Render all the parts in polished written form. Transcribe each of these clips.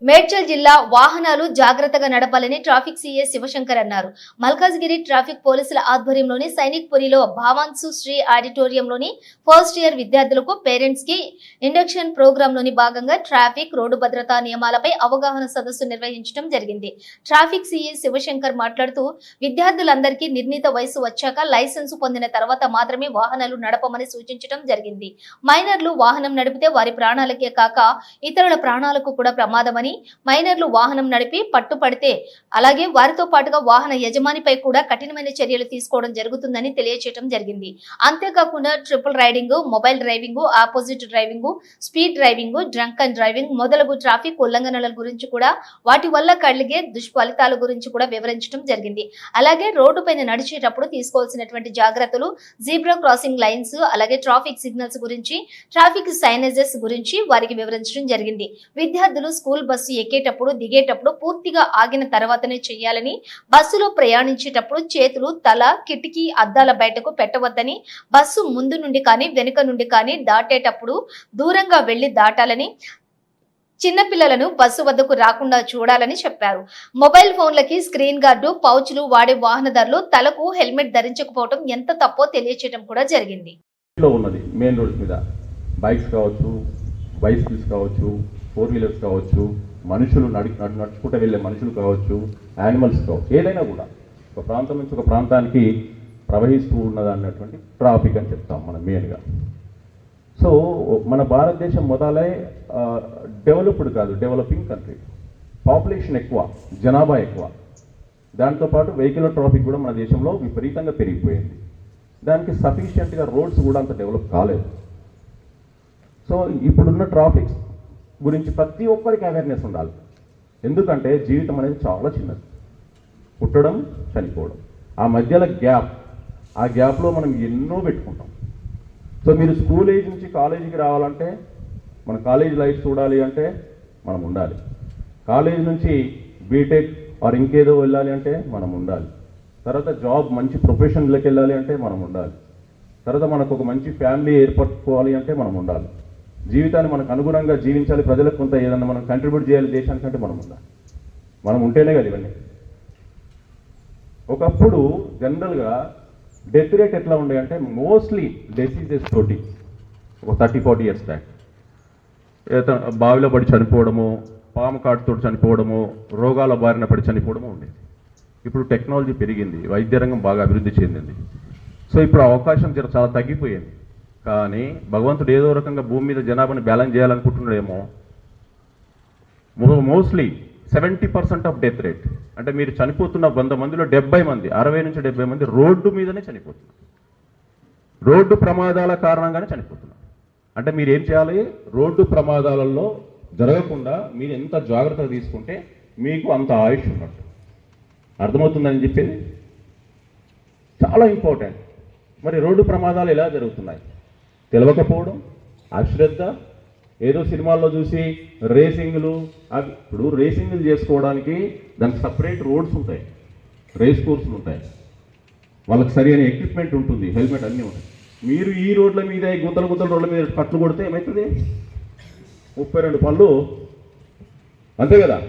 మేడ్చల్ జిల్లా వాహనాలు జాగ్రత్తగా నడపాలని ట్రాఫిక్ సీఏ శివశంకర్ అన్నారు. మల్కాజ్గిరి ట్రాఫిక్ పోలీసుల ఆధ్వర్యంలోని సైనిక్ పురిలో భావాన్సు శ్రీ ఆడిటోరియంలోని ఫస్ట్ ఇయర్ విద్యార్థులకు పేరెంట్స్ కి ఇండక్షన్ ప్రోగ్రామ్ లోని భాగంగా ట్రాఫిక్ రోడ్డు భద్రతా నియమాలపై అవగాహన సదస్సు నిర్వహించడం జరిగింది. ట్రాఫిక్ సీఏ శివశంకర్ మాట్లాడుతూ విద్యార్థులందరికీ నిర్ణీత వయసు వచ్చాక లైసెన్స్ పొందిన తర్వాత మాత్రమే వాహనాలు నడపమని సూచించడం జరిగింది. మైనర్లు వాహనం నడిపితే వారి ప్రాణాలకే కాక ఇతరుల ప్రాణాలకు కూడా ప్రమాదమని, మైనర్లు వాహనం నడిపి పట్టుపడితే అలాగే వారితో పాటుగా వాహన యజమానిపై కూడా కఠినమైన చర్యలు తీసుకోవడం జరుగుతుందని తెలియజేయడం జరిగింది. అంతేకాకుండా triple riding, mobile driving, opposite driving, speed driving, drunk and driving మొదలగు ట్రాఫిక్ ఉల్లంఘనల గురించి కూడా వాటి వల్ల కలిగే దుష్ఫలితాల గురించి కూడా వివరించడం జరిగింది. అలాగే రోడ్డు పైన నడిచేటప్పుడు తీసుకోవాల్సినటువంటి జాగ్రత్తలు, జీబ్రా క్రాసింగ్ లైన్స్, అలాగే ట్రాఫిక్ సిగ్నల్స్ గురించి, ట్రాఫిక్ సైనేజెస్ గురించి వారికి వివరించడం జరిగింది. విద్యార్థులు స్కూల్ బస్సు ఎక్కేటప్పుడు, దిగేటప్పుడు పూర్తిగా ఆగిన తర్వాతనే చేయాలని, బస్సులో ప్రయాణించేటప్పుడు చేతులు, తల, కిటికీ అద్దాల బయటకు పెట్టవద్దని, బస్సు ముందు నుండి కానీ వెనుక నుండి కానీ దాటేటప్పుడు దూరంగా వెళ్లి దాటాలని, చిన్నపిల్లలను బస్సు వద్దకు రాకుండా చూడాలని చెప్పారు. మొబైల్ ఫోన్లకి స్క్రీన్ గార్డు, పౌచ్లు వాడే వాహనదారులు తలకు హెల్మెట్ ధరించకపోవడం ఎంత తప్పో తెలియచేయడం కూడా జరిగింది. మెయిన్ రోడ్స్ మీద బైక్స్ కావచ్చు, బైసికల్స్ కావచ్చు, 4 వీలర్స్ కావచ్చు, మనుషులు నడుచుకుంటూ వెళ్ళే మనుషులు కావచ్చు, యానిమల్స్ కావచ్చు, ఏదైనా కూడా ఒక ప్రాంతం నుంచి ఒక ప్రాంతానికి ప్రవహిస్తూ ఉన్నది అన్నటువంటి ట్రాఫిక్ అని చెప్తాం మనం మెయిన్గా. సో మన భారతదేశం మొదలై డెవలప్డ్ కాదు, డెవలపింగ్ కంట్రీ. పాపులేషన్ ఎక్కువ, జనాభా ఎక్కువ, దాంతోపాటు వెహికల్ ట్రాఫిక్ కూడా మన దేశంలో విపరీతంగా పెరిగిపోయింది. దానికి సఫిషియెంట్గా రోడ్స్ కూడా అంత డెవలప్ కాలేదు. సో ఇప్పుడున్న ట్రాఫిక్ గురించి ప్రతి ఒక్కరికి అవేర్నెస్ ఉండాలి. ఎందుకంటే జీవితం అనేది చాలా చిన్నది, పుట్టడం, చనిపోవడం, ఆ మధ్యలో గ్యాప్, ఆ గ్యాప్లో మనం ఎన్నో పెట్టుకుంటాం. సో మీరు స్కూల్ ఏజ్ నుంచి కాలేజీకి రావాలంటే, మన కాలేజ్ లైఫ్ చూడాలి అంటే మనం ఉండాలి. కాలేజ్ నుంచి బీటెక్ ఆర్ ఇంకేదో వెళ్ళాలి అంటే మనం ఉండాలి. తర్వాత జాబ్, మంచి ప్రొఫెషన్లోకి వెళ్ళాలి అంటే మనం ఉండాలి. తర్వాత మనకు ఒక మంచి ఫ్యామిలీ ఏర్పరచుకోవాలి అంటే మనం ఉండాలి. జీవితాన్ని మనకు అనుగుణంగా జీవించాలి, ప్రజలకు కొంత ఏదన్నా మనం కంట్రిబ్యూట్ చేయాలి దేశానికంటే మనం ఉండాలి. మనం ఉంటేనే కదా ఇవన్నీ. ఒకప్పుడు జనరల్గా డెత్ రేట్ ఎట్లా ఉండే అంటే, మోస్ట్లీ డిసీజెస్ తోటి ఒక 30-40 ఇయర్స్ బ్యాక్ బావిలో పడి చనిపోవడము, పాము కాటుతో చనిపోవడము, రోగాల బారిన పడి చనిపోవడము ఉండేది. ఇప్పుడు టెక్నాలజీ పెరిగింది, వైద్య రంగం బాగా అభివృద్ధి చెందింది. సో ఇప్పుడు అవకాశం చాలా తగ్గిపోయింది. కానీ భగవంతుడు ఏదో రకంగా భూమి మీద జనాభాని బ్యాలెన్స్ చేయాలనుకుంటున్నాడేమో. మోస్ట్లీ 70% ఆఫ్ డెత్ రేట్ అంటే మీరు చనిపోతున్న 100 మందిలో 70 మంది, 60 నుంచి 70 మంది రోడ్డు మీదనే చనిపోతున్నారు. రోడ్డు ప్రమాదాల కారణంగానే చనిపోతున్నారు. అంటే మీరు ఏం చేయాలి, రోడ్డు ప్రమాదాలలో జరగకుండా మీరు ఎంత జాగ్రత్తగా తీసుకుంటే మీకు అంత ఆయుష్ ఉన్నట్టు. అర్థమవుతుందని చెప్పేది చాలా ఇంపార్టెంట్. మరి రోడ్డు ప్రమాదాలు ఎలా జరుగుతున్నాయి తెలియకపోవడం, అశ్రద్ధ, ఏదో సినిమాల్లో చూసి రేసింగ్లు, అవి ఇప్పుడు రేసింగ్లు చేసుకోవడానికి దానికి సపరేట్ రోడ్స్ ఉంటాయి, రేస్ కోర్సులు ఉంటాయి, వాళ్ళకి సరి అయిన ఎక్విప్మెంట్ ఉంటుంది, హెల్మెట్ అన్నీ ఉంటాయి. మీరు ఈ రోడ్ల మీద, ఈ గుంతల రోడ్ల మీద కట్లు కొడితే ఏమవుతుంది, 32 పనులు అంతే కదా.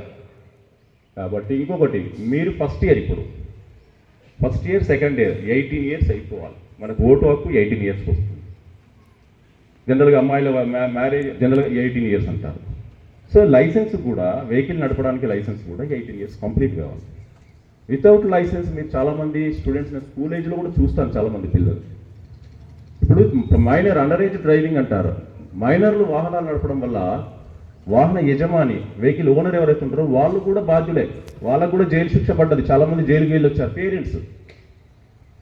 కాబట్టి ఇంకొకటి, మీరు ఫస్ట్ ఇయర్, ఇప్పుడు first year, second year 18 years అయిపోవాలి. మనకు ఓటు హక్కు 18 ఇయర్స్కి వస్తుంది. జనరల్గా అమ్మాయిల మ్యారేజ్ జనరల్గా 18 ఇయర్స్ అంటారు. సో లైసెన్స్ కూడా, వెహికల్ నడపడానికి లైసెన్స్ కూడా 18 ఇయర్స్ కంప్లీట్ కావాలి. వితౌట్ లైసెన్స్ మీరు చాలామంది స్టూడెంట్స్ స్కూల్ ఏజ్లో కూడా చూస్తాను, చాలామంది పిల్లలు. ఇప్పుడు మైనర్, అండర్ ఏజ్ డ్రైవింగ్ అంటారు. మైనర్లు వాహనాలు నడపడం వల్ల వాహన యజమాని, వెహికల్ ఓనర్ ఎవరైతే ఉంటారో వాళ్ళు కూడా బాధ్యులే, వాళ్ళకు కూడా జైలు శిక్ష పడ్డది. చాలామంది జైలుకి వెళ్ళి వచ్చారు పేరెంట్స్.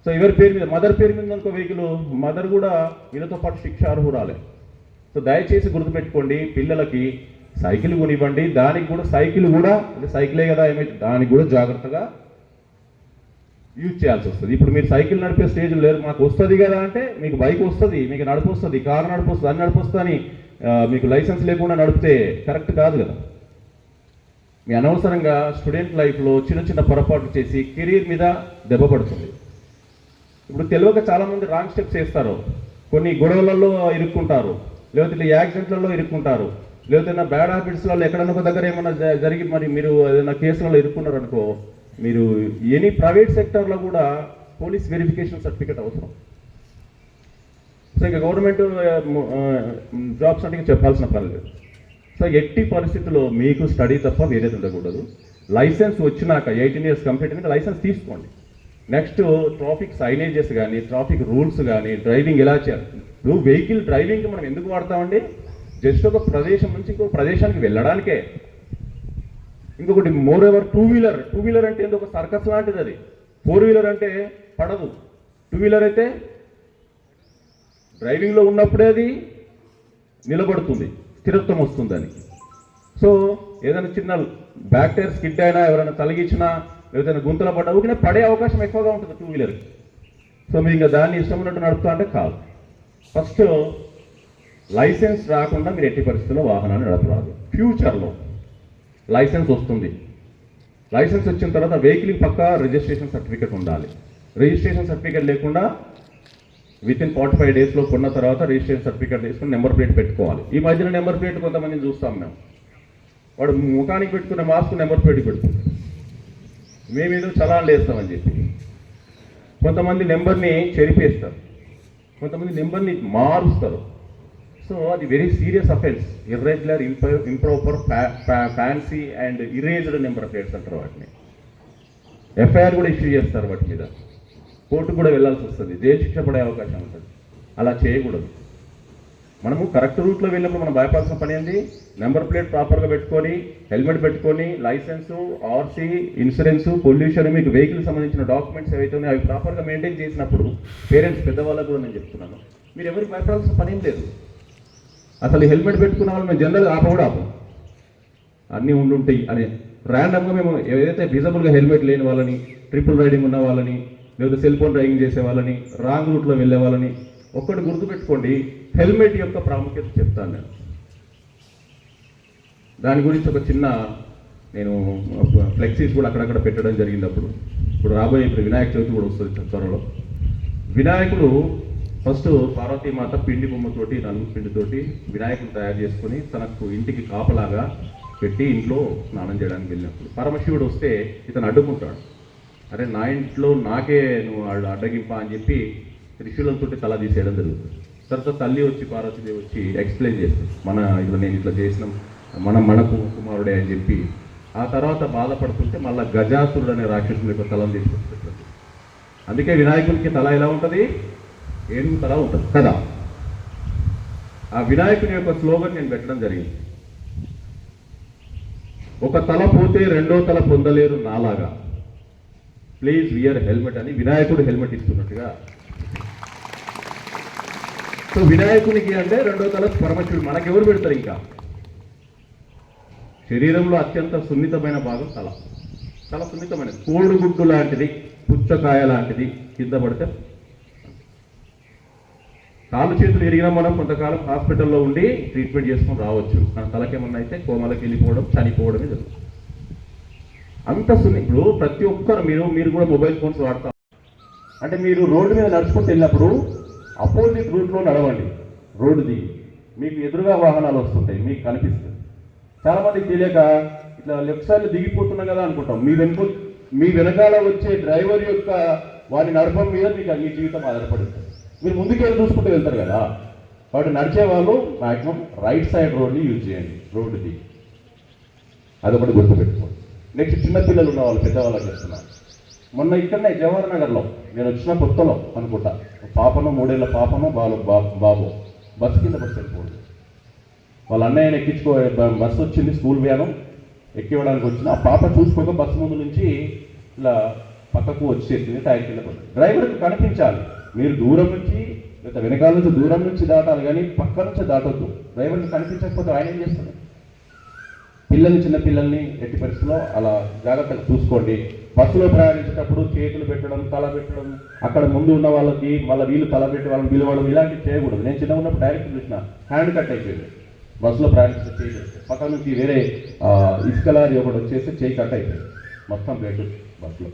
సో ఎవరి పేరు మీద, మదర్ పేరు మీద అనుకో వెహికల్, మదర్ కూడా వీళ్ళతో పాటు శిక్ష అర్హురాలే. సో దయచేసి గుర్తుపెట్టుకోండి, పిల్లలకి సైకిల్ కొనివ్వండి, దానికి కూడా సైకిల్ కూడా అంటే సైకిలే కదా ఏమైతే దానికి కూడా జాగ్రత్తగా యూజ్ చేయాల్సి వస్తుంది. ఇప్పుడు మీరు సైకిల్ నడిపే స్టేజ్ లేరు, మాకు వస్తుంది కదా అంటే మీకు బైక్ వస్తుంది, మీకు నడిపొస్తుంది, కారు నడిపొస్తుంది, అన్ని నడిపొస్తుంది అని మీకు లైసెన్స్ లేకుండా నడిపితే కరెక్ట్ కాదు కదా. మీ అనవసరంగా స్టూడెంట్ లైఫ్లో చిన్న చిన్న పొరపాట్లు చేసి కెరీర్ మీద దెబ్బ పడుతుంది. ఇప్పుడు తెలియక చాలామంది రాంగ్ స్టెప్స్ వేస్తారు, కొన్ని గొడవలలో ఇరుక్కుంటారు, లేకపోతే యాక్సిడెంట్లలో ఇరుక్కుంటారు. లేకపోతే నా బ్యాడ్ హ్యాబిట్స్లలో ఎక్కడన్నా ఒక దగ్గర ఏమన్నా జరిగి మరి మీరు ఏదైనా కేసులలో ఇరుక్కున్నారు అనుకో, మీరు ఎనీ ప్రైవేట్ సెక్టర్లో కూడా పోలీస్ వెరిఫికేషన్ సర్టిఫికేట్ అవసరం. సో ఇక గవర్నమెంట్ జాబ్స్ అంటే చెప్పాల్సిన పని లేదు. సో ఎట్టి పరిస్థితుల్లో మీకు స్టడీ తప్ప వేరేది ఉండకూడదు. లైసెన్స్ వచ్చినాక 18 years కంప్లీట్ అయినాక లైసెన్స్ తీసుకోండి. నెక్స్ట్ ట్రాఫిక్ సైనేజెస్ కానీ, ట్రాఫిక్ రూల్స్ కానీ, డ్రైవింగ్ ఎలా చేయాలి. ఇప్పుడు వెహికల్ డ్రైవింగ్కి మనం ఎందుకు వాడతామండి? జస్ట్ ఒక ప్రదేశం నుంచి ఇంకో ప్రదేశానికి వెళ్ళడానికే. ఇంకొకటి మోర్ ఎవర్ టూ వీలర్ అంటే ఏందో ఒక సర్కస్ లాంటిది అది. 4-wheeler అంటే పడదు. 2-wheeler అయితే డ్రైవింగ్లో ఉన్నప్పుడే అది నిలబడుతుంది, స్థిరత్వం వస్తుందని. సో ఏదైనా చిన్న బ్యాక్ టైర్ స్కిడ్ అయినా, ఎవరైనా తలగించినా, ఏదైనా గుంతల పడ్డా ఊరికే పడే అవకాశం ఎక్కువగా ఉంటుంది 2-wheelerకి. సో మీరు ఇంకా దాన్ని ఇష్టం ఉన్నట్టు నడుపుతా అంటే కాదు. ఫస్ట్ లైసెన్స్ రాకుండా మీరు ఎట్టి పరిస్థితుల్లో వాహనాన్ని నడపరాదు. ఫ్యూచర్లో లైసెన్స్ వస్తుంది. లైసెన్స్ వచ్చిన తర్వాత వెహికల్కి పక్కా రిజిస్ట్రేషన్ సర్టిఫికేట్ ఉండాలి. రిజిస్ట్రేషన్ సర్టిఫికేట్ లేకుండా వితిన్ 45 daysలో కొన్న తర్వాత రిజిస్ట్రేషన్ సర్టిఫికేట్ తీసుకుని నెంబర్ ప్లేట్ పెట్టుకోవాలి. ఈ మధ్యన నెంబర్ ప్లేట్ కొంతమందిని చూస్తాం మేము. వాడు ముఖానికి పెట్టుకునే మాస్క్ నెంబర్ ప్లేట్ పెట్టుకుంటాం, మేమేదో చలాన్లు వేస్తామని చెప్పి. కొంతమంది నెంబర్ని చెరిపేస్తారు, కొంతమంది నెంబర్ని మారుస్తారు. సో అది very serious offence. Irregular, improper, fancy and erased number plates అంటారు వాటిని. ఎఫ్ఐఆర్ కూడా ఇష్యూ చేస్తారు వాటి మీద. కోర్టు కూడా వెళ్ళాల్సి వస్తుంది, జైలు శిక్ష పడే అవకాశం ఉంటుంది. అలా చేయకూడదు. మనము కరెక్ట్ రూట్లో వెళ్ళినప్పుడు మనం భయపడాల్సిన పని ఏంది? నెంబర్ ప్లేట్ ప్రాపర్గా పెట్టుకొని, హెల్మెట్ పెట్టుకొని, లైసెన్సు, ఆర్సీ, ఇన్సూరెన్సు, పొల్యూషన్, మీకు వెహికల్ సంబంధించిన డాక్యుమెంట్స్ ఏవైతే ఉన్నాయో అవి ప్రాపర్గా మెయింటైన్ చేసినప్పుడు పేరెంట్స్, పెద్దవాళ్ళకు కూడా నేను చెప్తున్నాను, మీరు ఎవరికి భయపడాల్సిన పని ఏం లేదు. అసలు హెల్మెట్ పెట్టుకున్న వాళ్ళు మేము జనరల్గా కూడా ఆపం, అన్నీ ఉండుంటాయి అని ర్యాండమ్గా మేము ఏదైతే విజబుల్గా హెల్మెట్ లేని వాళ్ళని, ట్రిపుల్ రైడింగ్ ఉన్న వాళ్ళని, లేదా సెల్ ఫోన్ డ్రైవింగ్ చేసే వాళ్ళని, రాంగ్ రూట్లో వెళ్ళే వాళ్ళని ఒక్కటి గుర్తుపెట్టుకోండి, హెల్మెట్ యొక్క ప్రాముఖ్యత చెప్తాను నేను. దాని గురించి ఒక చిన్న నేను ఫ్లెక్సీస్ కూడా అక్కడక్కడ పెట్టడం జరిగింది. ఇప్పుడు రాబోయే వినాయక చవితి కూడా వస్తుంది త్వరలో. వినాయకుడు ఫస్ట్ పార్వతీమాత పిండి బొమ్మతోటి, నలుగు పిండితోటి వినాయకుడు తయారు చేసుకొని తనకు ఇంటికి కాపలాగా పెట్టి ఇంట్లో స్నానం చేయడానికి వెళ్ళినప్పుడు పరమశివుడు వస్తే ఇతను అడ్డుకుంటాడు. అరే నా ఇంట్లో నాకే నువ్వు అడ్డగింప అని చెప్పి త్రిశూలంతో తల తీసేయడం జరుగుతుంది. తర్వాత తల్లి వచ్చి, పార్వతీదేవి వచ్చి ఎక్స్ప్లెయిన్ చేస్తుంది, నేను ఇట్లా చేసినాం, మనకు కుమారుడే అని చెప్పి. ఆ తర్వాత బాధపడుతుంటే మళ్ళీ గజాసురుడు అనే రాక్షసుని యొక్క తలను తీసుకొచ్చి. అందుకే వినాయకునికి తల ఎలా ఉంటుంది? ఏనుగు తల ఉంటుంది కదా. ఆ వినాయకుని యొక్క స్లోగన్ నేను పెట్టడం జరిగింది, ఒక తల పోతే రెండో తల పొందలేరు నాలాగా, ప్లీజ్ వియర్ హెల్మెట్ అని వినాయకుడు హెల్మెట్ ఇస్తున్నట్టుగా. సో వినాయకునికి అంటే రెండో తల పరమశివుడు. మనకెవరు పెడతారు? ఇంకా శరీరంలో అత్యంత సున్నితమైన భాగం తల. చాలా సున్నితమైనది, కోడిగుడ్డు లాంటిది, పుచ్చకాయ లాంటిది. కింద పడితే కాళ్ళు చేతులు ఎరిగినా మనం కొంతకాలం హాస్పిటల్లో ఉండి ట్రీట్మెంట్ చేసుకొని రావచ్చు. మన తలకేమన్నా అయితే కోమలకి వెళ్ళిపోవడం, చనిపోవడమే జరుగుతుంది. అంత ఇప్పుడు ప్రతి ఒక్కరు మీరు కూడా మొబైల్ ఫోన్స్ వాడతారు. అంటే మీరు రోడ్డు మీద నడుచుకుంటూ వెళ్ళినప్పుడు అపోజిట్ రూట్లో నడవండి. రోడ్డు దిగి మీకు ఎదురుగా వాహనాలు వస్తుంటాయి, మీకు కనిపిస్తుంది. చాలామందికి తెలియక ఇట్లా లెఫ్ట్ సైడ్లో దిగిపోతున్నాం కదా అనుకుంటాం. మీ వెనకాల వచ్చే డ్రైవర్ యొక్క వారి నడపం మీద మీకు మీ జీవితం ఆధారపడుతుంది. మీరు ముందుకెళ్ళి చూసుకుంటూ వెళ్తారు కదా. కాబట్టి నడిచే వాళ్ళు మ్యాక్సిమం రైట్ సైడ్ రోడ్ని యూజ్ చేయండి రోడ్డు దిగి. అదొకటి గుర్తుపెట్టుకోండి. నెక్స్ట్ చిన్నపిల్లలు ఉన్న వాళ్ళు, పెద్దవాళ్ళకి చెప్తున్నారు. మొన్న ఇక్కడనే జవహర్ నగర్లో నేను వచ్చిన కొత్తలో అనుకుంటా, పాపను 3 ఏళ్ల పాపను బాబు బస్సు కింద పడి వెళ్ళిపోయింది. వాళ్ళ అన్నయ్యని ఎక్కించుకో, బస్సు వచ్చింది, స్కూల్ వ్యాను ఎక్కివ్వడానికి వచ్చిన ఆ పాప చూసుకోక బస్సు ముందు నుంచి ఇలా పక్కకు వచ్చేసింది, టైర్ కింద పడి. డ్రైవర్కి కనిపించాలి, మీరు దూరం నుంచి లేదా వెనకాల నుంచి దూరం నుంచి దాటాలి, కానీ పక్క నుంచి దాటొద్దు. డ్రైవర్కి కనిపించకపోతే ఆయన ఏం చేస్తారు? చిన్న పిల్లల్ని ఎట్టి పరిస్థితుల్లో అలా జాగ్రత్తగా చూసుకోండి. బస్సులో ప్రయాణించేటప్పుడు చేతులు పెట్టడం, తల పెట్టడం, అక్కడ ముందు ఉన్న వాళ్ళకి మళ్ళీ వీళ్ళు తల పెట్టి వాళ్ళని పిలవడం, ఇలాంటివి చేయకూడదు. నేను చిన్న ఉన్నప్పుడు డైరెక్ట్ చూసిన హ్యాండ్ కట్ అయిపోయింది బస్సులో ప్రయాణించే చేయి. పక్క నుంచి వేరే ఇసుక లారీ ఒకటి వచ్చేసి చేయి కట్ అయిపోయింది మొత్తం బ్లడ్ బస్సులో.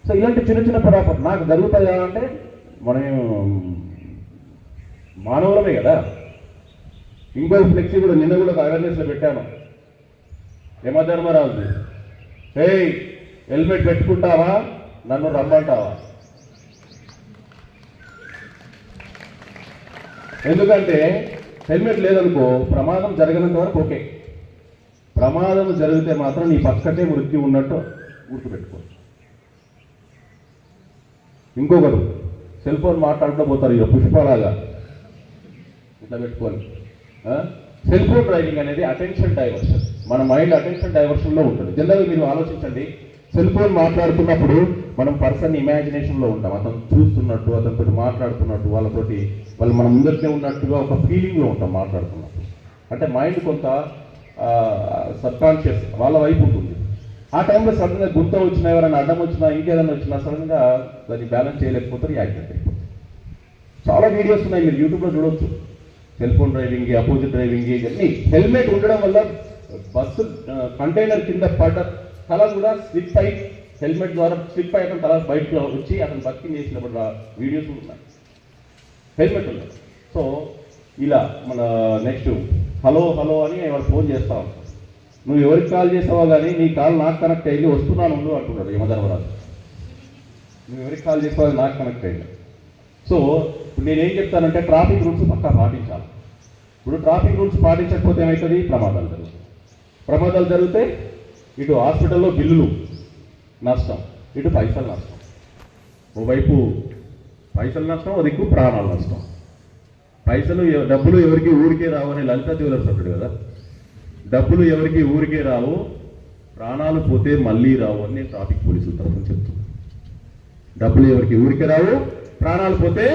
సో ఇలాంటి చిన్న పొరపాటు నాకు జరుగుతాయా అంటే మనం మానవులమే కదా. ఇంకో ఫ్లెక్సీ కూడా నిన్న కూడా అవేర్నెస్లో పెట్టాను. యమధర్మరాజు, ఏయ్ హెల్మెట్ పెట్టుకుంటావా, నన్ను రమ్మంటావా? ఎందుకంటే హెల్మెట్ లేదనుకో ప్రమాదం జరగనంత వరకు ఓకే, ప్రమాదం జరిగితే మాత్రం నీ పక్కనే మృత్యు ఉన్నట్టు గుర్తుపెట్టుకో. ఇంకొకరు సెల్ ఫోన్ మాట్లాడుతూ పోతారు, ఇక పుష్పలాగా ఇట్లా పెట్టుకొని. సెల్ ఫోన్ డ్రైవింగ్ అనేది అటెన్షన్ డైవర్షన్, మన మైండ్ అటెన్షన్ డైవర్షన్లో ఉంటుంది. జనరల్గా మీరు ఆలోచించండి, సెల్ ఫోన్ మాట్లాడుతున్నప్పుడు మనం పర్సన్ ఇమాజినేషన్లో ఉంటాం, అతను చూస్తున్నట్టు, అతనితో మాట్లాడుతున్నట్టు, వాళ్ళు మన ముందరికే ఉన్నట్టుగా ఒక ఫీలింగ్లో ఉంటాం మాట్లాడుతున్నప్పుడు. అంటే మైండ్ కొంత సబ్కాన్షియస్ వాళ్ళ వైపు ఉంటుంది. ఆ టైంలో సడన్గా గుర్తు వచ్చినా, ఎవరైనా అడ్డం వచ్చినా, ఇంకేదైనా వచ్చినా సడన్గా దాన్ని బ్యాలెన్స్ చేయలేకపోతారు, యాక్సిడెంట్ అయిపోతుంది. చాలా వీడియోస్ ఉన్నాయి, మీరు యూట్యూబ్లో చూడవచ్చు. Cell phone driving, opposite driving, ఇవన్నీ. హెల్మెట్ ఉండడం వల్ల బస్సు కంటైనర్ కింద పడ్డ తల కూడా స్లిప్ అయి, హెల్మెట్ ద్వారా స్లిప్ అయ్యి అతను తల బయటకు వచ్చి అతను బతికింగ్ చేసినప్పుడు వీడియోస్ ఉన్నాయి. హెల్మెట్ ఉండదు. సో ఇలా మన నెక్స్ట్ హలో హలో అని వాడు ఫోన్ చేస్తా ఉంటాడు. నువ్వు ఎవరికి కాల్ చేస్తావో కానీ నీ కాల్ నాకు కనెక్ట్ అయ్యి వస్తున్నాను ఉండు అంటున్నాడు యమధర్మరాజు. నువ్వు ఎవరికి కాల్ చేస్తావో నాకు కనెక్ట్ అయ్యింది. సో ఇప్పుడు నేనేం చెప్తానంటే ట్రాఫిక్ రూల్స్ పక్కా పాటించాలి. ఇప్పుడు ట్రాఫిక్ రూల్స్ పాటించకపోతే ఏమవుతుంది? ప్రమాదాలు జరిగితే ఇటు హాస్పిటల్లో బిల్లులు నష్టం, ఇటు పైసలు నష్టం. ఓవైపు పైసలు నష్టం, ఓ దిక్కు ప్రాణాలు నష్టం. డబ్బులు ఎవరికి ఊరికే రావు అని లలిత జ్యువెలర్స్ అంటాడు కదా, డబ్బులు ఎవరికి ఊరికే రావు, ప్రాణాలు పోతే మళ్ళీ రావు అని నేను ట్రాఫిక్ పోలీసుల తరఫున చెప్తున్నాను. డబ్బులు ఎవరికి ఊరికే రావు, ప్రాణాలు పోతే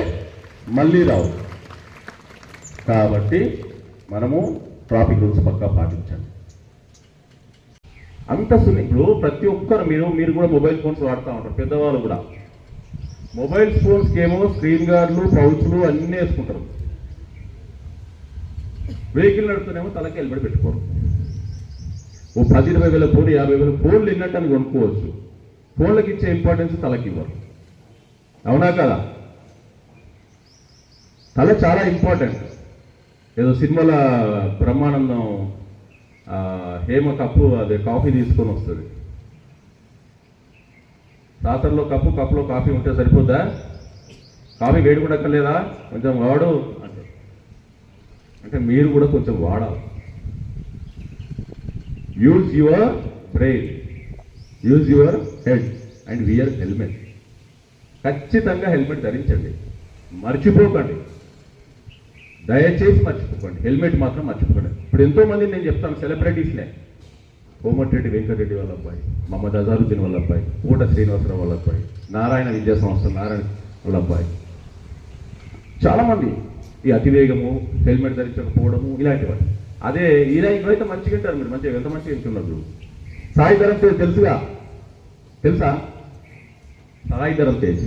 మళ్ళీ రావు. కాబట్టి మనము ట్రాఫిక్ రూల్స్ పక్కా పాటించండి. అంత ఇప్పుడు ప్రతి ఒక్కరు మీరు కూడా మొబైల్ ఫోన్స్ వాడుతూ ఉంటారు, పెద్దవాళ్ళు కూడా. మొబైల్ ఫోన్స్కి ఏమో స్క్రీన్ గార్డులు, పౌచ్లు అన్నీ వేసుకుంటారు. వెహికల్ నడుపుతూనేమో తలకి హెల్మెట్ పెట్టుకోరు. ఓ 10-20 వేల ఫోన్, 50 వేల ఫోన్లు ఎన్నట్టు అని కొనుక్కోవచ్చు. ఫోన్లకు ఇచ్చే ఇంపార్టెన్స్ తలకి ఇవ్వరు. అవునా కదా? తల చాలా ఇంపార్టెంట్. ఏదో సినిమాల బ్రహ్మానందం హేమ కప్పు అదే కాఫీ తీసుకొని వస్తుంది. సాసర్లో కప్పు, కప్పులో కాఫీ ఉంటే సరిపోద్దా? కాఫీ వేడి కూడా అక్కర్లేదా? కొంచెం వాడు అంటే మీరు కూడా కొంచెం వాడాలి. Use your brain, use your head and wear helmet. ఖచ్చితంగా హెల్మెట్ ధరించండి, మర్చిపోకండి, దయచేసి మర్చిపోకండి. హెల్మెట్ మాత్రం మర్చిపోకండి. ఇప్పుడు ఎంతోమంది నేను చెప్తాను, సెలబ్రిటీస్నే, కోమటిరెడ్డి వెంకటరెడ్డి వాళ్ళ అబ్బాయి, మహమ్మద్ అజారుద్దీన్ వాళ్ళ అబ్బాయి, కోట శ్రీనివాసరావు వాళ్ళ అబ్బాయి, నారాయణ విద్యా సంస్థ నారాయణ వాళ్ళ అబ్బాయి, చాలామంది ఈ అతివేగము, హెల్మెట్ ధరించకపోవడము, ఇలాంటివన్నీ. అదే ఇవైతే మంచిగా ఉంటారు. మీరు మంచిగా ఎంత మంచిగా వింటున్నారు. సాయి ధరమ్ తేజ్ తెలుసా? సాయి ధరమ్ తేజ్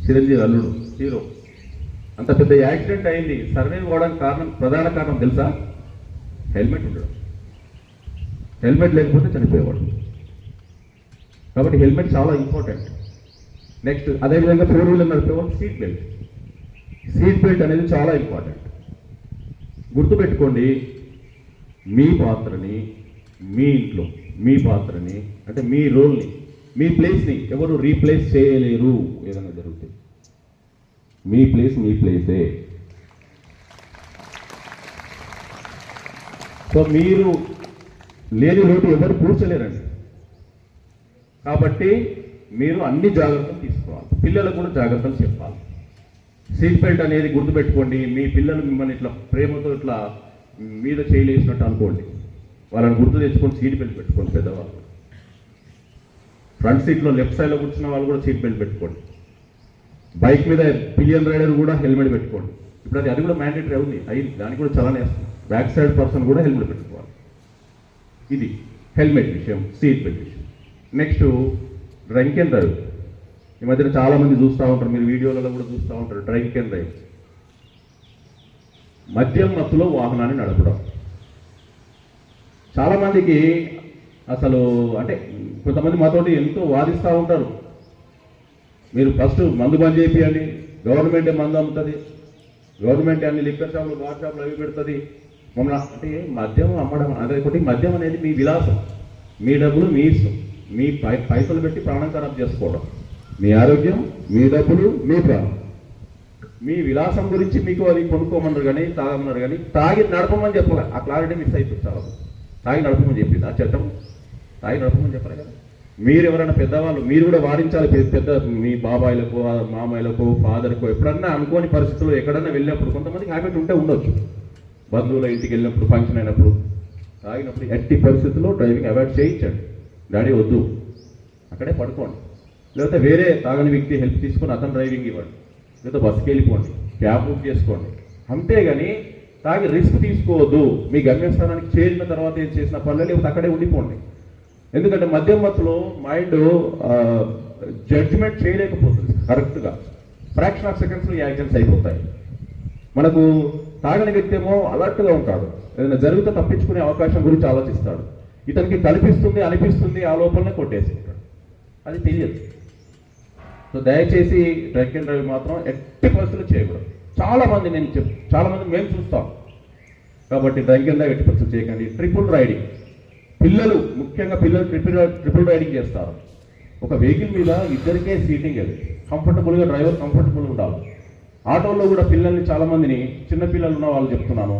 చిరంజీవి అల్లుడు, హీరో. అంత పెద్ద యాక్సిడెంట్ అయింది, సర్వైవ్ అవ్వడానికి ప్రధాన కారణం తెలుసా? హెల్మెట్ ఉండడం. హెల్మెట్ లేకపోతే చనిపోయేవాడు. కాబట్టి హెల్మెట్ చాలా ఇంపార్టెంట్. నెక్స్ట్ అదేవిధంగా 4 వీలర్ నడిపేవాళ్ళు సీట్ బెల్ట్ అనేది చాలా ఇంపార్టెంట్. గుర్తుపెట్టుకోండి, మీ పాత్రని, మీ ఇంట్లో మీ పాత్రని, అంటే మీ రోల్ని, మీ ప్లేస్ని ఎవరు రీప్లేస్ చేయలేరు. ఏదైనా జరుగుతుంది, మీ ప్లేసే. సో మీరు లేని లోటు ఎవరు పూడ్చలేరండి. కాబట్టి మీరు అన్ని జాగ్రత్తలు తీసుకోవాలి. పిల్లలకు కూడా జాగ్రత్తలు చెప్పాలి. సీట్ బెల్ట్ అనేది గుర్తుపెట్టుకోండి. మీ పిల్లలు మిమ్మల్ని ఇట్లా ప్రేమతో ఇట్లా మీద చేయలేసినట్టు అనుకోండి, వాళ్ళని గుర్తు తెచ్చుకొని సీట్ బెల్ట్ పెట్టుకోండి. పెద్దవాళ్ళు ఫ్రంట్ సీట్లో లెఫ్ట్ సైడ్లో కూర్చున్న వాళ్ళు కూడా సీట్ బెల్ట్ పెట్టుకోండి. బైక్ మీద పిలియన్ రైడర్ కూడా హెల్మెట్ పెట్టుకోండి. ఇప్పుడు అది కూడా మ్యాండేటరీ అయింది, దానికి కూడా చలానా వేస్తుంది. బ్యాక్ సైడ్ పర్సన్ కూడా హెల్మెట్ పెట్టుకోవాలి. ఇది హెల్మెట్ విషయం, సీట్ బెల్ట్ విషయం. Next drink and drive. ఈ మధ్యన చాలామంది చూస్తూ ఉంటారు, మీరు వీడియోలలో కూడా చూస్తూ ఉంటారు. డ్రింక్ అండ్ డ్రైవ్, మద్యం మత్తులో వాహనాన్ని నడపడం. చాలామందికి అసలు అంటే కొంతమంది మాతోటి ఎంతో వాదిస్తూ ఉంటారు. మీరు ఫస్ట్ మందు బంద్ చేపియండి, గవర్నమెంటే మందు అమ్ముతుంది, గవర్నమెంట్ అన్ని లిక్కర్ షాపులు, బార్ షాపులు అవి పెడుతుంది, మమ్మల్ని అంటే మద్యం అమ్మడం అదొకటి, మద్యం అనేది మీ విలాసం, మీ డబ్బులు మీ ఇష్టం, మీ పైసలు పెట్టి ప్రాణం ఖరాబ్ చేసుకోవడం, మీ ఆరోగ్యం, మీ డబ్బులు, మీ ప్రాణం, మీ విలాసం గురించి మీకు అది కొనుక్కోమన్నారు కానీ తాగమన్నారు కానీ తాగి నడపమని చెప్పాలి. ఆ క్లారిటీ మిస్ అయిపోతుంది చాలా. తాగి నడపమని చెప్పింది ఆ చట్టం, తాగి నడపమని చెప్పాలి కదా. మీరు ఎవరైనా పెద్దవాళ్ళు మీరు కూడా వారించాలి. పెద్ద మీ బాబాయిలకు, మామయ్యలకు, ఫాదర్కు ఎప్పుడన్నా అనుకోని పరిస్థితుల్లో ఎక్కడన్నా వెళ్ళినప్పుడు కొంతమందికి హ్యాబిట్ ఉంటే ఉండొచ్చు. బంధువుల ఇంటికి వెళ్ళినప్పుడు, ఫంక్షన్ అయినప్పుడు, తాగినప్పుడు ఎట్టి పరిస్థితుల్లో డ్రైవింగ్ అవాయిడ్ చేయించండి. డాడీ వద్దు, అక్కడే పడుకోండి. లేకపోతే వేరే తాగని వ్యక్తి హెల్ప్ తీసుకొని అతను డ్రైవింగ్ ఇవ్వండి, లేదా బస్కి వెళ్ళిపోండి, క్యాబ్ బుక్ చేసుకోండి. అంతేగాని తాగి రిస్క్ తీసుకోవద్దు. మీ గమ్యస్థానానికి చేరిన తర్వాత ఏం చేసిన పనులు లేకపోతే అక్కడే ఉండిపోండి. ఎందుకంటే మద్యం మత్తులో మైండ్ జడ్జిమెంట్ చేయలేకపోతుంది కరెక్ట్గా. ఫ్రాక్షన్ ఆఫ్ సెకండ్స్లో ఈ యాక్సిడెంట్స్ అయిపోతాయి. మనకు తాగని వ్యక్తి ఏమో అలర్ట్గా ఉంటాడు, ఏదైనా జరిగితే తప్పించుకునే అవకాశం గురించి ఆలోచిస్తాడు. ఇతనికి కనిపిస్తుంది, అనిపిస్తుంది, ఆ లోపలనే కొట్టేసుకుంటాడు, అది తెలియదు. సో దయచేసి డ్రంక్ అండ్ డ్రైవ్ మాత్రం ఎట్టి పరిస్థితులు చేయకూడదు. చాలామంది మేము చూస్తాం. కాబట్టి డ్రంక్ అండ్ డ్రైవ్ ఎట్టి పరిస్థితులు చేయకండి. ట్రిపుల్ రైడింగ్, పిల్లలు ముఖ్యంగా పిల్లలు ట్రిపుల్ రైడింగ్ చేస్తారు. ఒక వెహికల్ మీద ఇద్దరికే సీటింగ్, అది కంఫర్టబుల్గా, డ్రైవర్ కంఫర్టబుల్గా ఉండాలి. ఆటోల్లో కూడా పిల్లల్ని చాలామందిని, చిన్న పిల్లలు ఉన్న వాళ్ళు చెప్తున్నాను,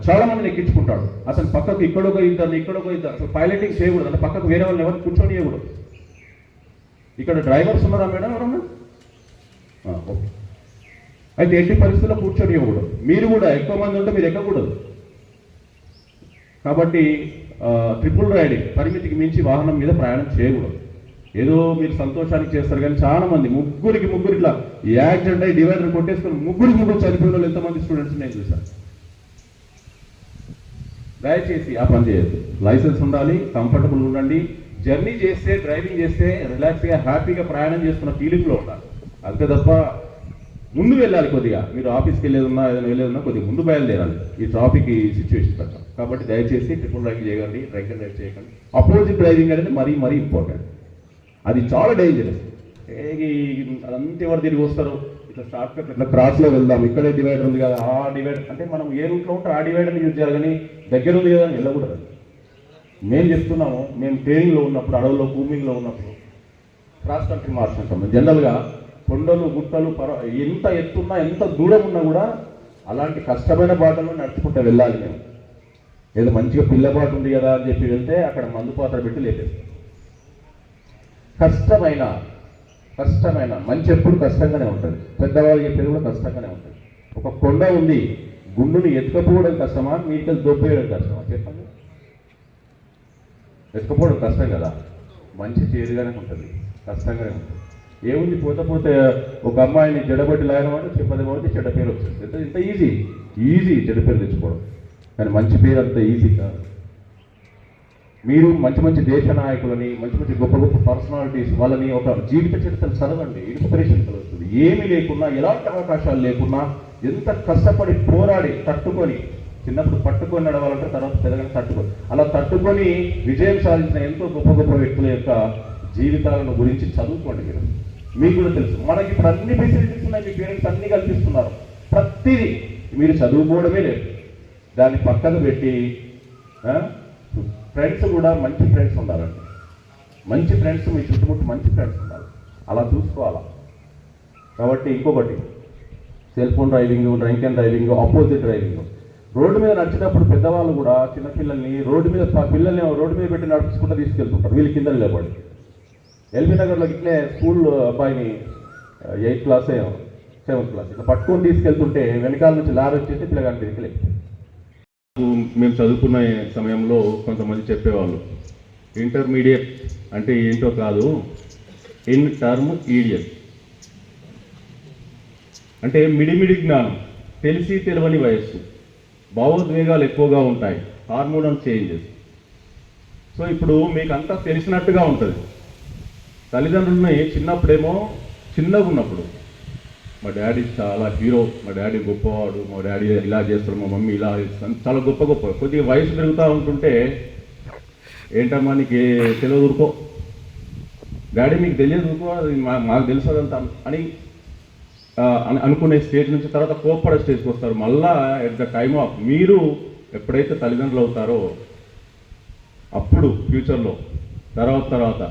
చాలా మందిని ఎక్కించుకుంటాడు. అసలు పక్కకు ఇక్కడొక ఇద్దరు అసలు పైలటింగ్ చేయకూడదు. అంటే పక్కకు వేరే వాళ్ళని ఎవరు కూర్చొనియకూడదు. ఇక్కడ డ్రైవర్స్ ఉన్నారా మేడం ఎవరన్నా? ఓకే. అయితే ఎట్టి పరిస్థితుల్లో కూర్చొనియకూడదు. మీరు కూడా ఎక్కువ మంది ఉంటే మీరు ఎక్కకూడదు. కాబట్టి ట్రిపుల్ రైడింగ్, పరిమితికి మించి వాహనం మీద ప్రయాణం చేయకూడదు. ఏదో మీరు సంతోషానికి చేస్తారు కానీ చాలా మంది ముగ్గురికి ఇట్లా యాక్సిడెంట్ అయ్యి డివైడర్ కొట్టేసుకొని ముగ్గురు చనిపోయిన వాళ్ళు ఎంతమంది స్టూడెంట్స్ నేను చూశాను. దయచేసి ఆ పని చేయొద్దు. లైసెన్స్ ఉండాలి, కంఫర్టబుల్ ఉండండి. జర్నీ చేస్తే, డ్రైవింగ్ చేస్తే రిలాక్స్గా హ్యాపీగా ప్రయాణం చేస్తున్న ఫీలింగ్లో ఉండాలి. అంతే తప్ప ముందు వెళ్ళాలి. కొద్దిగా మీరు ఆఫీస్కి వెళ్ళేదన్నా ఏదైనా వెళ్ళేదన్నా కొద్దిగా ముందు బయలుదేరాలి ఈ ట్రాఫిక్ సిచ్యువేషన్ ప్రకారం. కాబట్టి దయచేసి ట్రిపుల్ డ్రైవింగ్ చేయకండి, డ్రంక్ అండ్ డ్రైవ్ చేయకండి. అపోజిట్ డ్రైవింగ్ అనేది మరీ ఇంపార్టెంట్. అది చాలా డేంజరస్. అదంతా ఎవరు తిరిగి వస్తారు, ఇట్లా షార్ట్ కట్ ఇట్లా క్రాస్లో వెళ్దాం, ఇక్కడే డివైడర్ ఉంది కదా, ఆ డివైడర్ అంటే మనం ఏ రూట్లో ఉంటే ఆ డివైడర్ని యూజ్ చేయాలి కానీ దగ్గర ఉంది కదా అని వెళ్ళకూడదు. మేము చెప్తున్నాము, మేము ట్రైనింగ్లో ఉన్నప్పుడు, అడవుల్లో కూమింగ్లో ఉన్నప్పుడు క్రాస్ కంట్రీ మార్చుకుంటాం. జనరల్గా కొండలు, గుట్టలు, ఎంత ఎత్తున్నా, ఎంత దూరం ఉన్నా కూడా అలాంటి కష్టమైన బాటలో నడుచుకుంటూ వెళ్ళాలి. మేము ఏదో మంచిగా పిల్లబాటు ఉంది కదా అని చెప్పి వెళ్తే అక్కడ మందు పాత్ర పెట్టి లేపేస్తాం. కష్టమైన మంచి ఎప్పుడు కష్టంగానే ఉంటుంది. పెద్దవాళ్ళు చెప్పేది కూడా కష్టంగానే ఉంటుంది. ఒక కొండ ఉంది, గుండుని ఎత్తుకపోవడం కష్టమా, మీకు దొబ్బేయడం కష్టమా చెప్పండి? ఎత్తుకపోవడం కష్టం కదా. మంచి చేరుగానే ఉంటుంది, కష్టంగానే ఉంటుంది. ఏముంది, పోతే ఒక అమ్మాయిని జడబట్టి లాగడం చెప్పదే పోతే చెడ్డ పేరు వచ్చేస్తుంది. ఇంత ఈజీ చెడ్డ పేరు తెచ్చుకోవడం. కానీ మంచి పేరు అంత ఈజీ కాదు. మీరు మంచి దేశ నాయకులని, మంచి గొప్ప పర్సనాలిటీస్ వాళ్ళని ఒక జీవిత చరిత్రలు చదవండి, ఇన్స్పిరేషన్ కలుగుతుంది. ఏమీ లేకున్నా, ఎలాంటి అవకాశాలు లేకున్నా, ఎంత కష్టపడి పోరాడి తట్టుకొని, చిన్నప్పుడు పట్టుకొని నడవాలంటే తర్వాత పెద్దగానే తట్టుకొని, అలా తట్టుకొని విజయం సాధించిన ఎంతో గొప్ప వ్యక్తుల యొక్క జీవితాలను గురించి చదువుకోండి. మీకు కూడా తెలుసు, మనకి ఇప్పుడు అన్ని ఫెసిలిటీస్ ఉన్నాయి, మీ పేరెంట్స్ అన్ని కల్పిస్తున్నారు. ప్రతిదీ మీరు చదువుకోవడమే లేదు. దాన్ని పక్కన పెట్టి ఫ్రెండ్స్ కూడా మంచి ఫ్రెండ్స్ ఉండాలండి. మంచి ఫ్రెండ్స్, మీ చుట్టుముట్టు మంచి ఫ్రెండ్స్ ఉండాలి. అలా చూసుకోవాలా. కాబట్టి ఇంకొకటి, cell phone driving, drunk and driving, opposite driving. Road మీద నడిచేటప్పుడు పెద్దవాళ్ళు కూడా చిన్నపిల్లల్ని రోడ్డు మీద పెట్టి నడుచుకుంటూ తీసుకెళ్తుంటారు. వీళ్ళు కింద నిలబడి ఎల్బీ నగర్లో ఇట్లే స్కూల్ అబ్బాయిని 8th క్లాస్ 7th క్లాస్ ఇట్లా పట్టుకొని తీసుకెళ్తుంటే వెనకాల నుంచి లారీ వచ్చేసి పిల్లగాని తీసుకెళ్ళి. మేము చదువుకున్న సమయంలో కొంతమంది చెప్పేవాళ్ళు, ఇంటర్మీడియట్ అంటే ఏంటో కాదు, ఇన్ టర్మ్ ఈడియట్ అంటే మిడిమిడి జ్ఞానం, తెలిసి తెలియని వయస్సు, భావోద్వేగాలు ఎక్కువగా ఉంటాయి, హార్మోనల్ చేంజెస్. సో ఇప్పుడు మీకు అంతా తెలిసినట్టుగా ఉంటుంది. తల్లిదండ్రులని చిన్నప్పుడేమో చిన్నగా ఉన్నప్పుడు మా డాడీ చాలా హీరో, మా డాడీ గొప్పవాడు, మా డాడీ ఇలా చేస్తాడు, మా మమ్మీ ఇలా చేస్తాను, చాలా గొప్ప. కొద్దిగా వయసు పెరుగుతూ ఉంటుంటే ఏంటమ్మా నీకు తెలియదు ఊరుకో, డాడీ మీకు తెలియదు ఊరుకో, మాకు తెలుసు అదంతా అని అనుకునే స్టేజ్ నుంచి తర్వాత కోప్పడే స్టేజ్కి వస్తారు. మళ్ళా ఎట్ ద టైమ్ ఆఫ్ మీరు ఎప్పుడైతే తల్లిదండ్రులు అవుతారో అప్పుడు ఫ్యూచర్లో తర్వాత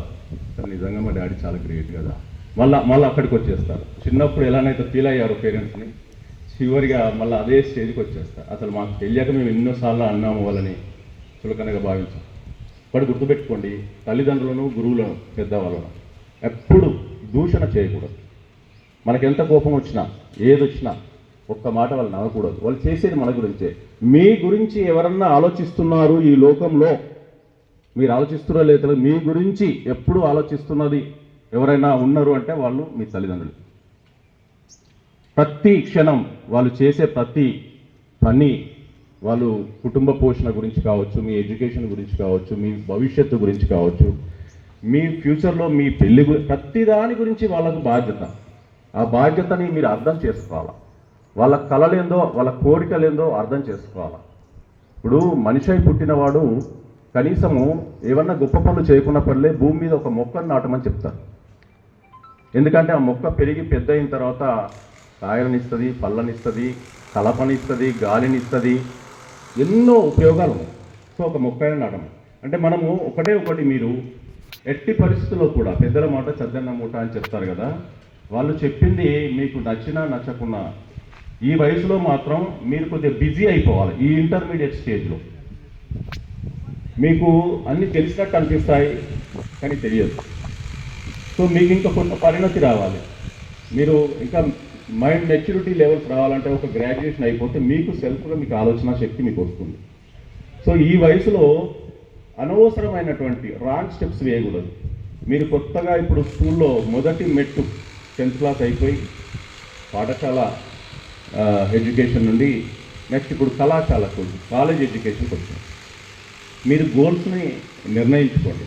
నిజంగా మా డాడీ చాలా గ్రేట్ కదా, మళ్ళీ అక్కడికి వచ్చేస్తారు. చిన్నప్పుడు ఎలానైతే ఫీల్ అయ్యారు పేరెంట్స్ని, చివరిగా మళ్ళీ అదే స్టేజ్కి వచ్చేస్తారు. అసలు మాకు తెలియక మేము ఎన్నోసార్లు అన్నాము వాళ్ళని చులకనగా భావించాం. ఇప్పుడు గుర్తుపెట్టుకోండి, తల్లిదండ్రులను, గురువులను, పెద్దవాళ్ళను ఎప్పుడు దూషణ చేయకూడదు. మనకెంత కోపం వచ్చినా ఏదొచ్చినా ఒక్క మాట వాళ్ళు నవ్వకూడదు. వాళ్ళు చేసేది మన గురించే. మీ గురించి ఎవరన్నా ఆలోచిస్తున్నారు ఈ లోకంలో, మీరు ఆలోచిస్తున్నారో లేదు, మీ గురించి ఎప్పుడు ఆలోచిస్తున్నది ఎవరైనా ఉన్నారు అంటే వాళ్ళు మీ తల్లిదండ్రులు. ప్రతి క్షణం వాళ్ళు చేసే ప్రతి పని, వాళ్ళు కుటుంబ పోషణ గురించి కావచ్చు, మీ ఎడ్యుకేషన్ గురించి కావచ్చు, మీ భవిష్యత్తు గురించి కావచ్చు, మీ ఫ్యూచర్లో మీ పెళ్లి ప్రతి దాని గురించి వాళ్ళకు బాధ్యత. ఆ బాధ్యతని మీరు అర్థం చేసుకోవాలి. వాళ్ళ కలలేందో, వాళ్ళ కోరికలేందో అర్థం చేసుకోవాలి. ఇప్పుడు మనిషి అయి పుట్టినవాడు కనీసము ఏమన్నా గొప్ప పనులు చేయకున్నప్పుడే భూమి మీద ఒక మొక్కను నాటమని చెప్తారు. ఎందుకంటే ఆ మొక్క పెరిగి పెద్ద అయిన తర్వాత కాయలనిస్తుంది, పళ్ళనిస్తుంది, కలపనిస్తుంది, గాలినిస్తుంది, ఎన్నో ఉపయోగాలు ఉన్నాయి. సో ఒక మొక్కని నాటమని అంటే మనము ఒకటి మీరు ఎట్టి పరిస్థితుల్లో కూడా పెద్దల మాట చద్దన్న మూట అని చెప్తారు కదా, వాళ్ళు చెప్పింది మీకు నచ్చినా నచ్చకున్నా ఈ వయసులో మాత్రం మీరు కొద్దిగా బిజీ అయిపోవాలి. ఈ ఇంటర్మీడియట్ స్టేజ్లో మీకు అన్నీ తెలిసినట్టు అనిపిస్తాయి కానీ తెలియదు. సో మీకు ఇంకా కొంత పరిణతి రావాలి, మీరు ఇంకా మైండ్ మెచ్యూరిటీ లెవెల్స్ రావాలంటే ఒక గ్రాడ్యుయేషన్ అయిపోతే మీకు సెల్ఫ్గా మీకు ఆలోచన శక్తి మీకు వస్తుంది. సో ఈ వయసులో అనవసరమైనటువంటి రాంగ్ స్టెప్స్ వేయకూడదు. మీరు కొత్తగా ఇప్పుడు స్కూల్లో మొదటి మెట్టు 10th క్లాస్ అయిపోయి పాఠశాల ఎడ్యుకేషన్ నుండి నెక్స్ట్ ఇప్పుడు కళాశాలకు కాలేజ్ ఎడ్యుకేషన్కి వచ్చారు. మీరు గోల్స్ని నిర్ణయించుకోండి.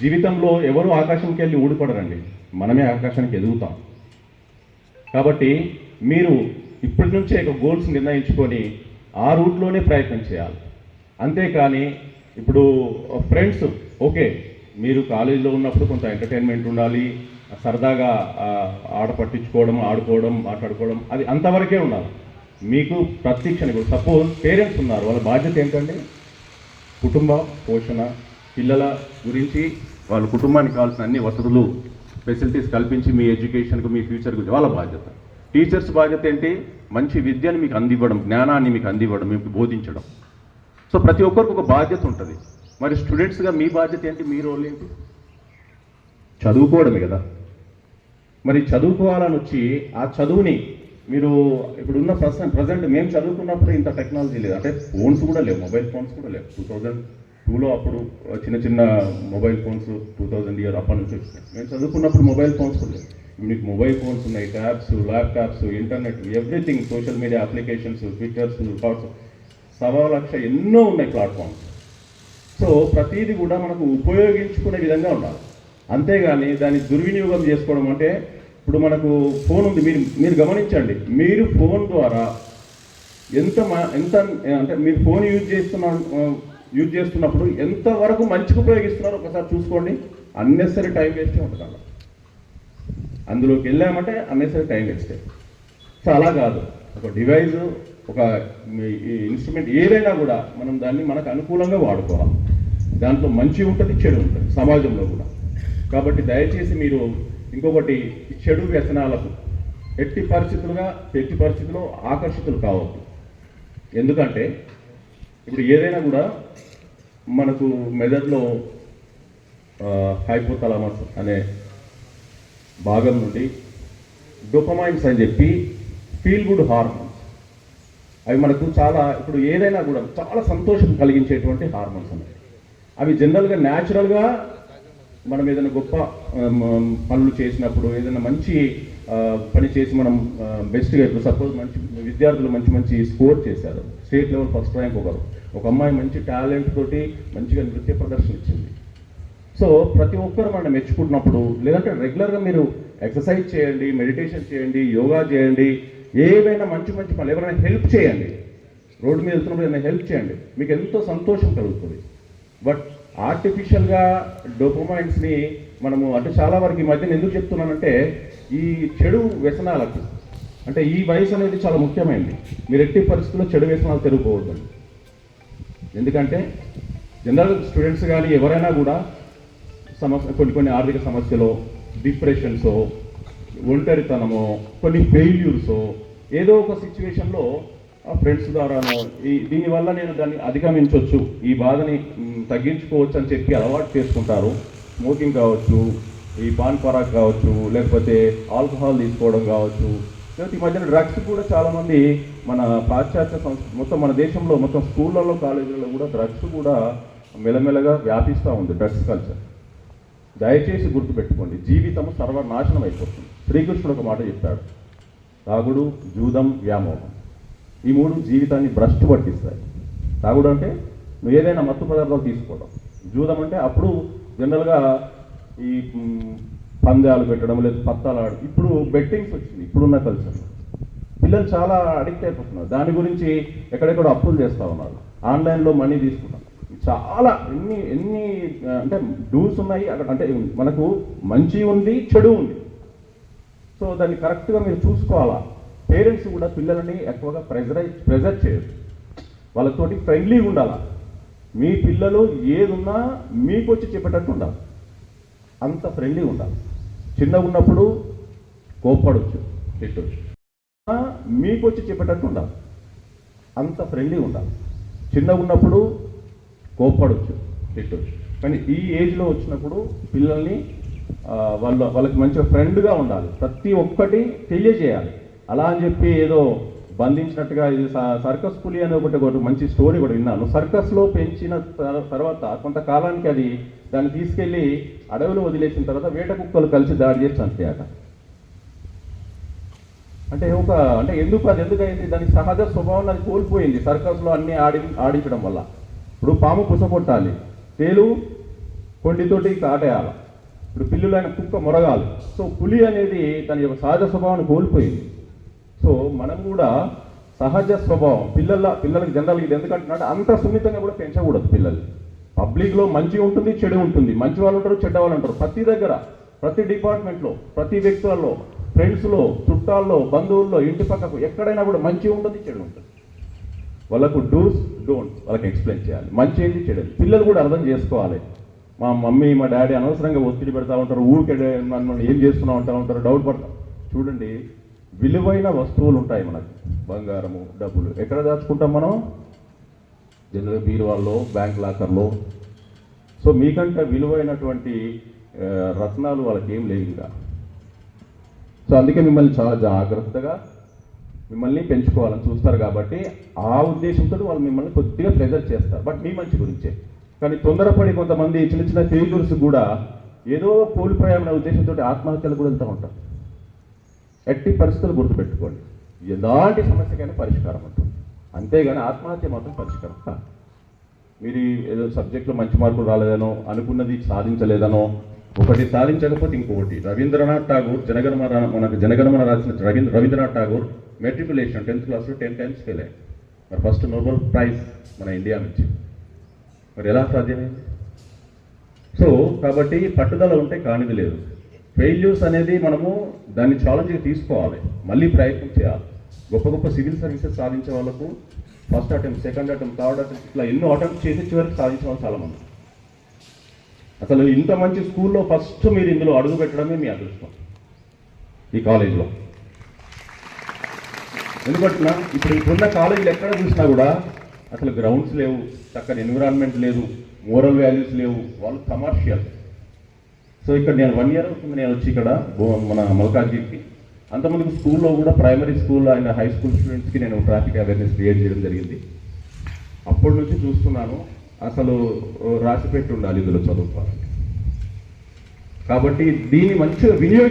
జీవితంలో ఎవరు ఆకాశంకి వెళ్ళి ఊడిపడరండి, మనమే ఆకాశానికి ఎదుగుతాం. కాబట్టి మీరు ఇప్పటి నుంచే ఒక గోల్స్ నిర్ణయించుకొని ఆ రూట్లోనే ప్రయత్నం చేయాలి. అంతేకాని ఇప్పుడు ఫ్రెండ్స్ ఓకే, మీరు కాలేజీలో ఉన్నప్పుడు కొంత ఎంటర్టైన్మెంట్ ఉండాలి, సరదాగా ఆడ పట్టించుకోవడం, ఆడుకోవడం, మాట్లాడుకోవడం, అది అంతవరకే ఉండాలి. మీకు ప్రతి క్షణం ఇప్పుడు సపోజ్ పేరెంట్స్ ఉన్నారు, వాళ్ళ బాధ్యత ఏంటంటే కుటుంబ పోషణ, పిల్లల గురించి వాళ్ళ కుటుంబానికి కావాల్సిన అన్ని వసతులు ఫెసిలిటీస్ కల్పించి మీ ఎడ్యుకేషన్కు, మీ ఫ్యూచర్ గురించి వాళ్ళ బాధ్యత. టీచర్స్ బాధ్యత ఏంటి? మంచి విద్యను మీకు అందివ్వడం, జ్ఞానాన్ని మీకు అందివ్వడం, మీకు బోధించడం. సో ప్రతి ఒక్కరికి ఒక బాధ్యత ఉంటుంది. మరి స్టూడెంట్స్గా మీ బాధ్యత ఏంటి? మీ రోల్ ఏంటి? చదువుకోవడమే కదా. మరి చదువుకోవాలని వచ్చి ఆ చదువుని మీరు ఇప్పుడున్న ప్రజెంట్ మేము చదువుకున్నప్పుడు ఇంత టెక్నాలజీ లేదు, అంటే ఫోన్స్ కూడా లేవు, మొబైల్ ఫోన్స్ కూడా లేవు. 2002లో అప్పుడు చిన్న మొబైల్ ఫోన్స్ 2000 ఇయర్ అప్పటి నుంచి వచ్చినాయి. మేము చదువుకున్నప్పుడు మొబైల్ ఫోన్స్ కూడా లేవు. మీకు మొబైల్ ఫోన్స్ ఉన్నాయి, tabs, laptops, internet, everything, social media applications, tweeters, WhatsApp, 1,00,000 ఎన్నో ఉన్నాయి ప్లాట్ఫామ్స్. సో ప్రతిదీ కూడా మనకు ఉపయోగించుకునే విధంగా ఉండాలి. అంతేగాని దాన్ని దుర్వినియోగం చేసుకోవడం అంటే, ఇప్పుడు మనకు ఫోన్ ఉంది, మీరు గమనించండి, మీరు ఫోన్ ద్వారా ఎంత అంటే మీరు ఫోన్ యూజ్ చేస్తున్నప్పుడు ఎంతవరకు మంచిగా ఉపయోగిస్తున్నారో ఒకసారి చూసుకోండి. అన్నెసరీ టైం వేస్టే ఉంటుంది అలా. అందులోకి వెళ్ళామంటే అన్నెసరీ టైం వేస్టే. సో అలా కాదు, ఒక డివైస్, ఒక ఇన్స్ట్రుమెంట్ ఏదైనా కూడా మనం దాన్ని మనకు అనుకూలంగా వాడుకోవాలి. దాంట్లో మంచి ఉంటుంది, చెడు ఉంటుంది సమాజంలో కూడా. కాబట్టి దయచేసి మీరు ఇంకొకటి, చెడు వ్యసనాలకు ఎట్టి పరిస్థితుల్లో ఆకర్షితులు కావద్దు. ఎందుకంటే ఇప్పుడు ఏదైనా కూడా మనకు మెదడులో హైపోథాలమస్ అనే భాగం నుండి డోపమైన్స్ అని చెప్పి ఫీల్ గుడ్ హార్మోన్స్, అవి మనకు చాలా, ఇప్పుడు ఏదైనా కూడా చాలా సంతోషం కలిగించేటువంటి హార్మోన్స్ ఉన్నాయి. అవి జనరల్గా న్యాచురల్గా మనం ఏదైనా గొప్ప పనులు చేసినప్పుడు, ఏదైనా మంచి పని చేసి మనం బెస్ట్గా, ఇప్పుడు సపోజ్ మంచి విద్యార్థులు మంచి స్కోర్ చేశారు, స్టేట్ లెవెల్ ఫస్ట్ ర్యాంక్ ఒక అమ్మాయి మంచి టాలెంట్ తోటి మంచిగా నృత్య ప్రదర్శన ఇచ్చింది. సో ప్రతి ఒక్కరు మనం మెచ్చుకుంటున్నప్పుడు, లేదంటే రెగ్యులర్గా మీరు ఎక్సర్సైజ్ చేయండి, మెడిటేషన్ చేయండి, యోగా చేయండి, ఏవైనా మంచి పనులు, ఎవరైనా హెల్ప్ చేయండి, రోడ్డు మీద వెళ్తున్నప్పుడు ఏదైనా హెల్ప్ చేయండి, మీకు ఎంతో సంతోషం కలుగుతుంది. బట్ ఆర్టిఫిషియల్గా డోపమైన్స్ని మనము, అంటే చాలా వరకు ఈ మధ్యన ఎందుకు చెప్తున్నానంటే, ఈ చెడు వ్యసనాలకు అంటే ఈ వయసు అనేది చాలా ముఖ్యమైనది. మీరు ఎట్టి పరిస్థితుల్లో చెడు వ్యసనాలు తిరిగిపోవద్దండి. ఎందుకంటే జనరల్ స్టూడెంట్స్ కానీ ఎవరైనా కూడా కొన్ని ఆర్థిక సమస్యలో, డిప్రెషన్సో, ఒంటరితనమో, కొన్ని ఫెయిల్యూర్సో, ఏదో ఒక సిచ్యువేషన్లో ఫ్రెండ్స్ ద్వారానో దీనివల్ల నేను దాన్ని అధిగమించవచ్చు, ఈ బాధని తగ్గించుకోవచ్చు అని చెప్పి అలవాటు చేసుకుంటారు. స్మోకింగ్ కావచ్చు, ఈ పాన్ పరాగ్ కావచ్చు, లేకపోతే ఆల్కహాల్ తీసుకోవడం కావచ్చు, లేకపోతే ఈ మధ్యన డ్రగ్స్ కూడా చాలామంది మన పాశ్చాత్య సంస్కృతి మొత్తం మన దేశంలో మొత్తం స్కూళ్ళల్లో, కాలేజీలలో కూడా డ్రగ్స్ కూడా మెల్లమెల్లగా వ్యాపిస్తూ ఉంది. డ్రగ్స్ కల్చర్ దయచేసి గుర్తుపెట్టుకోండి, జీవితం సర్వనాశనం అయిపోతుంది. శ్రీకృష్ణుడు ఒక మాట చెప్పాడు, తాగుడు, జూదం, వ్యామోహం, ఈ మూడు జీవితాన్ని భ్రష్టు పట్టిస్తాయి. తాగుడు అంటే నువ్వు ఏదైనా మత్తు పదార్థాలు తీసుకోవడం, జూదం అంటే అప్పుడు జనరల్గా ఈ పందాలు పెట్టడం, లేదా పత్తాలు ఆడడం. ఇప్పుడు బెట్టింగ్స్ వచ్చింది ఇప్పుడున్న కల్చర్. పిల్లలు చాలా అడిక్ట్ అయిపోతున్నారు. దాని గురించి ఎక్కడెక్కడ అప్పులు చేస్తూ ఉన్నారు, ఆన్లైన్లో మనీ తీసుకుంటాం. చాలా ఎన్ని అంటే డూస్ ఉన్నాయి అక్కడ. అంటే మనకు మంచి ఉంది, చెడు ఉంది. సో దాన్ని కరెక్ట్గా మీరు చూసుకోవాలా. పేరెంట్స్ కూడా పిల్లలని ఎక్కువగా ప్రెజర్ చేయరు, వాళ్ళతోటి ఫ్రెండ్లీగా ఉండాలా. మీ పిల్లలు ఏదున్నా మీకు వచ్చి చెప్పేటట్టు ఉండాలి, అంత ఫ్రెండ్లీగా ఉండాలి. చిన్నగా ఉన్నప్పుడు కోప్పడవచ్చు, తిట్టవచ్చు, మీకు వచ్చి చెప్పేటట్టు ఉండాలి, అంత ఫ్రెండ్లీగా ఉండాలి. చిన్నగా ఉన్నప్పుడు కోప్పడవచ్చు, తిట్టవచ్చు, కానీ ఈ ఏజ్లో వచ్చినప్పుడు పిల్లల్ని వాళ్ళకి మంచిగా ఫ్రెండ్గా ఉండాలి. ప్రతి ఒక్కటి తెలియజేయాలి. అలా అని చెప్పి ఏదో బంధించినట్టుగా. ఇది సర్కస్ పులి అనే ఒకటి మంచి స్టోరీ కూడా విన్నాను. సర్కస్లో పెంచిన తర్వాత కొంతకాలానికి అది దాన్ని తీసుకెళ్ళి అడవిలో వదిలేసిన తర్వాత వేట కుక్కలు కలిసి దాడి చేసి చంపాయట. అంటే ఎందుకైంది? దాని సహజ స్వభావం అది కోల్పోయింది సర్కస్లో అన్ని ఆడించడం వల్ల. ఇప్పుడు పాము పుసకొట్టాలి, తేలు కొండితోటి కాటేయాలి, ఇప్పుడు పిల్లులైన కుక్క మొరగాలి. సో పులి అనేది తన యొక్క సహజ స్వభావాన్ని కోల్పోయింది. సో మనం కూడా సహజ స్వభావం పిల్లలకి జనరల్గా ఇది ఎందుకంటున్నాడు, అంత సున్నితంగా కూడా పెంచకూడదు పిల్లల్ని. పబ్లిక్లో మంచి ఉంటుంది, చెడు ఉంటుంది, మంచి వాళ్ళు ఉంటారు, చెడ్డ వాళ్ళు ఉంటారు. ప్రతి దగ్గర, ప్రతి డిపార్ట్మెంట్లో, ప్రతి వ్యక్తులలో, ఫ్రెండ్స్లో, చుట్టాల్లో, బంధువుల్లో, ఇంటి పక్కకు ఎక్కడైనా కూడా మంచి ఉంటుంది, చెడు ఉంటుంది. వాళ్ళకు డూస్ డోంట్ వాళ్ళకి ఎక్స్ప్లెయిన్ చేయాలి, మంచి ఏంటి, చెడు. పిల్లలు కూడా అర్థం చేసుకోవాలి. మా మమ్మీ, మా డాడీ అనవసరంగా ఒత్తిడి పెడతా ఉంటారు, ఊరికే నన్ను ఏం చేస్తున్నావు అంటూ ఉంటారు, డౌట్ పడతాం. చూడండి, విలువైన వస్తువులు ఉంటాయి మనకు, బంగారము, డబ్బులు ఎక్కడ దాచుకుంటాం మనం? జనరల్ బీరువాల్లో, బ్యాంక్ లాకర్లో. సో మీకంటే విలువైనటువంటి రత్నాలు వాళ్ళకి ఏం లేవు ఇంకా. సో అందుకే మిమ్మల్ని చాలా జాగ్రత్తగా మిమ్మల్ని పెంచుకోవాలని చూస్తారు. కాబట్టి ఆ ఉద్దేశంతో వాళ్ళు మిమ్మల్ని కొద్దిగా ప్రెజర్ చేస్తారు, బట్ మీ మంచి గురించే. కానీ తొందరపడి కొంతమంది చిన్న చిన్న ఫెయిల్యూర్స్ కూడా ఏదో కోల్పోయామనే ఉద్దేశంతో ఆత్మహత్యలు కూడా వెళ్తూ ఉంటారు. ఎట్టి పరిస్థితులు గుర్తుపెట్టుకోండి, ఎలాంటి సమస్యకైనా పరిష్కారం ఉంటుంది, అంతేగాని ఆత్మహత్య మాత్రం పరిష్కారం కాదు. మీరు ఏదో సబ్జెక్టులో మంచి మార్కులు రాలేదనో, అనుకున్నది సాధించలేదనో, ఒకటి సాధించకపోతే ఇంకొకటి. రవీంద్రనాథ్ ఠాగూర్ మనకు జనగణమన రాసిన రవీంద్రనాథ్ ఠాగూర్ మెట్రికులేషన్ 10th క్లాస్లో 10 times ఫెయిల్ అయ్యారు. మరి ఫస్ట్ నోబెల్ ప్రైజ్ మన ఇండియా నుంచి. మరి ఎలా సాధ్యమైంది? సో కాబట్టి పట్టుదల ఉంటే కానిది లేదు. ఫెయిల్యూర్స్ అనేది మనము దాన్ని ఛాలెంజ్గా తీసుకోవాలి, మళ్ళీ ప్రయత్నం చేయాలి. గొప్ప గొప్ప సివిల్ సర్వీసెస్ సాధించే వాళ్ళకు first attempt, second attempt, third attempt, ఇట్లా ఎన్నో అటెంప్ట్ చేసి చివరికి సాధించే వాళ్ళు చాలామంది. అసలు ఇంత మంచి స్కూల్లో ఫస్ట్ మీరు ఇందులో అడుగు పెట్టడమే మీ అదృష్టం, ఈ కాలేజీలో. ఎందుకంటున్నా, ఇప్పుడున్న కాలేజీలు ఎక్కడ చూసినా కూడా అసలు గ్రౌండ్స్ లేవు, చక్కని ఎన్విరాన్మెంట్ లేదు, మోరల్ వాల్యూస్ లేవు, వాళ్ళు కమర్షియల్. సో ఇక్కడ నేను 1 year అవుతుంది నేను వచ్చి ఇక్కడ మన మల్కాజ్గిరికి. అంతమందికి స్కూల్లో కూడా, primary school and high school స్టూడెంట్స్కి నేను ట్రాఫిక్ అవేర్నెస్ క్రియేట్ చేయడం జరిగింది. అప్పటి నుంచి చూస్తున్నాను, అసలు రాసిపెట్టి ఉండాలి ఇందులో చదువుకోవాలి. కాబట్టి దీన్ని మంచిగా వినియోగ